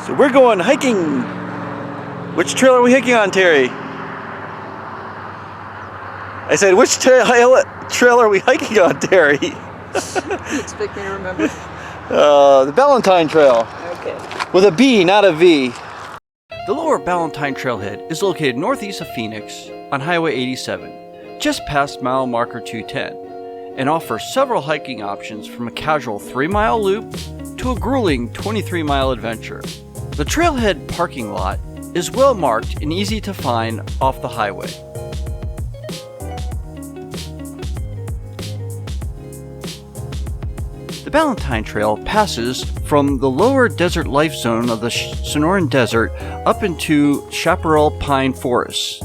So we're going hiking. Which trail are we hiking on, Terry? I said, which trail are we hiking on, Terry? You expect me to remember? The Ballentine Trail. Okay. With a B, not a V. The Lower Ballentine Trailhead is located northeast of Phoenix on Highway 87, just past mile marker 210, and offers several hiking options from a casual 3-mile loop to a grueling 23-mile adventure. The trailhead parking lot is well marked and easy to find off the highway. The Ballentine Trail passes from the lower desert life zone of the Sonoran Desert up into chaparral pine forests.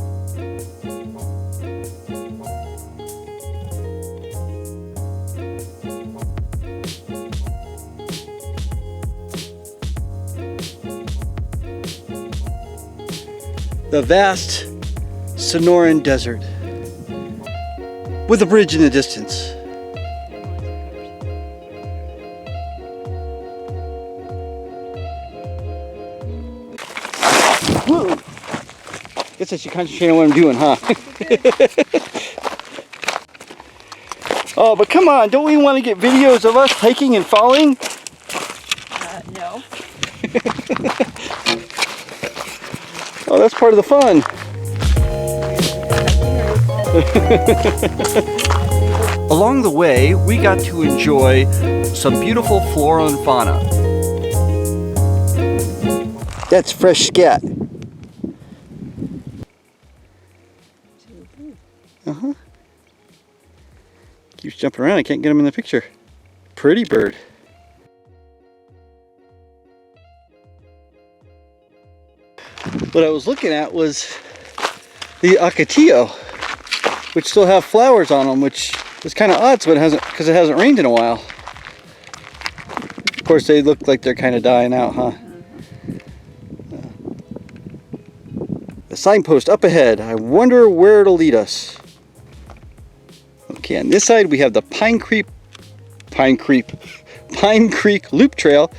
The vast Sonoran Desert with a bridge in the distance. Whoa! Guess I should concentrate on what I'm doing, huh? Oh, but come on, don't we want to get videos of us hiking and falling? No. Oh, that's part of the fun. Along the way, we got to enjoy some beautiful flora and fauna. That's fresh scat. Uh-huh. Keeps jumping around. I can't get him in the picture. Pretty bird. What I was looking at was the Ocotillo, which still have flowers on them, which is kind of odd, so it hasn't, because it hasn't rained in a while. Of course, they look like they're kind of dying out, huh? The signpost up ahead. I wonder where it'll lead us. Okay, on this side we have the Pine Creek Loop Trail,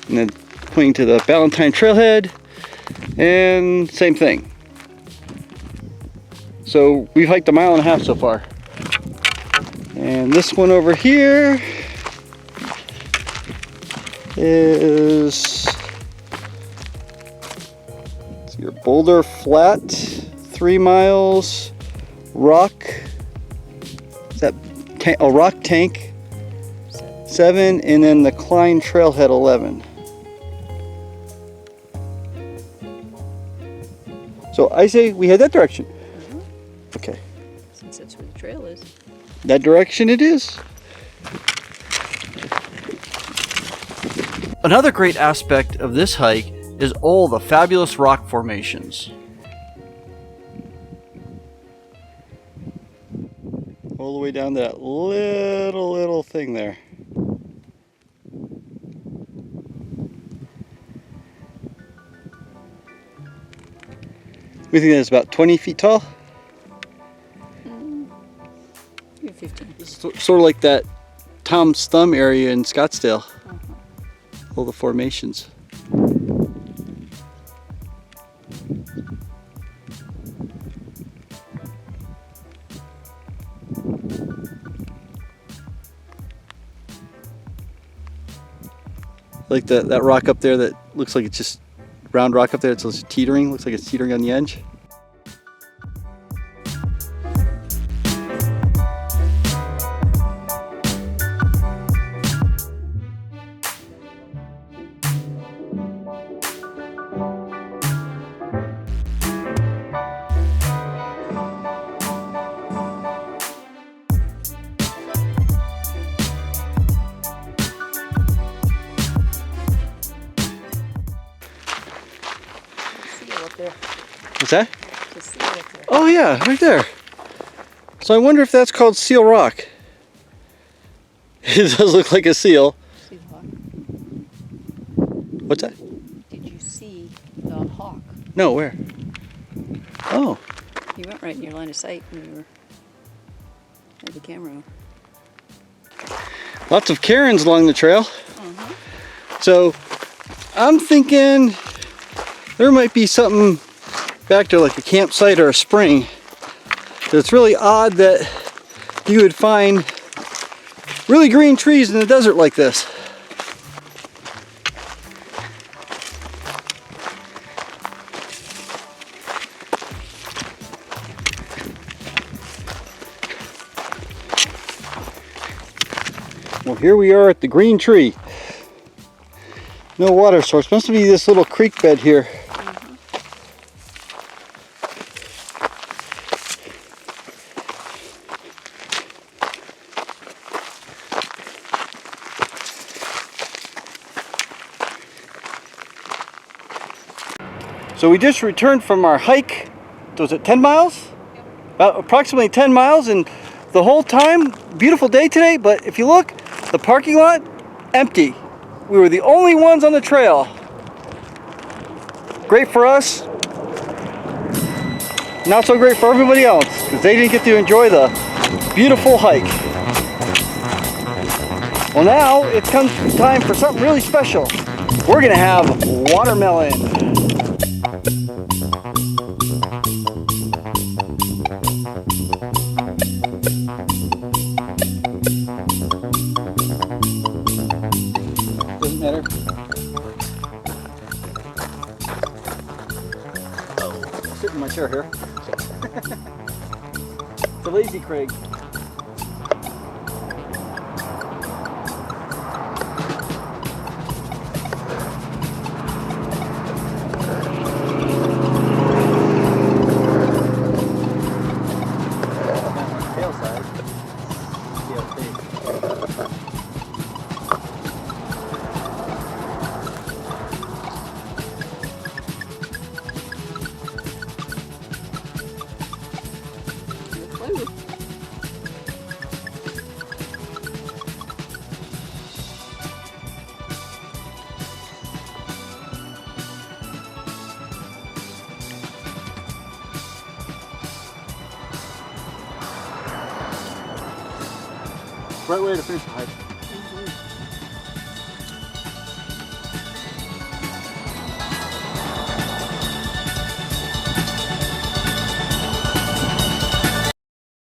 and then pointing to the Ballentine Trailhead, and same thing. So we've hiked 1.5 miles so far. And this one over here is your Boulder Flat, 3 miles, Rock, is that a Rock Tank 7, and then the Klein Trailhead 11. So I say we head that direction. Okay. Since that's where the trail is. That direction it is. Another great aspect of this hike is all the fabulous rock formations. All the way down to that little thing there. We think that's about 20 feet tall. 15. Sort of like that Tom's Thumb area in Scottsdale. All the formations. Like that rock up there that looks like it's just round rock up there. It's just teetering. Looks like it's teetering on the edge. What's that? Oh yeah, right there. So I wonder if that's called Seal Rock. It does look like a seal. See the hawk? What's that? Did you see the hawk? No, where? Oh. You went right in your line of sight when you had the camera on. Lots of cairns along the trail. So I'm thinking there might be something back there, like a campsite or a spring. It's really odd that you would find really green trees in the desert like this. Well, here we are at the green tree. No water source. Must be this little creek bed here. So we just returned from our hike. Was it 10 miles? About approximately 10 miles, and the whole time, beautiful day today, but if you look, the parking lot, empty. We were the only ones on the trail. Great for us, not so great for everybody else, because they didn't get to enjoy the beautiful hike. Well, now it's come time for something really special. We're gonna have watermelon. Doesn't matter. Oh, sit in my chair here. It's a lazy Craig. Tail side. Right way to finish the hike.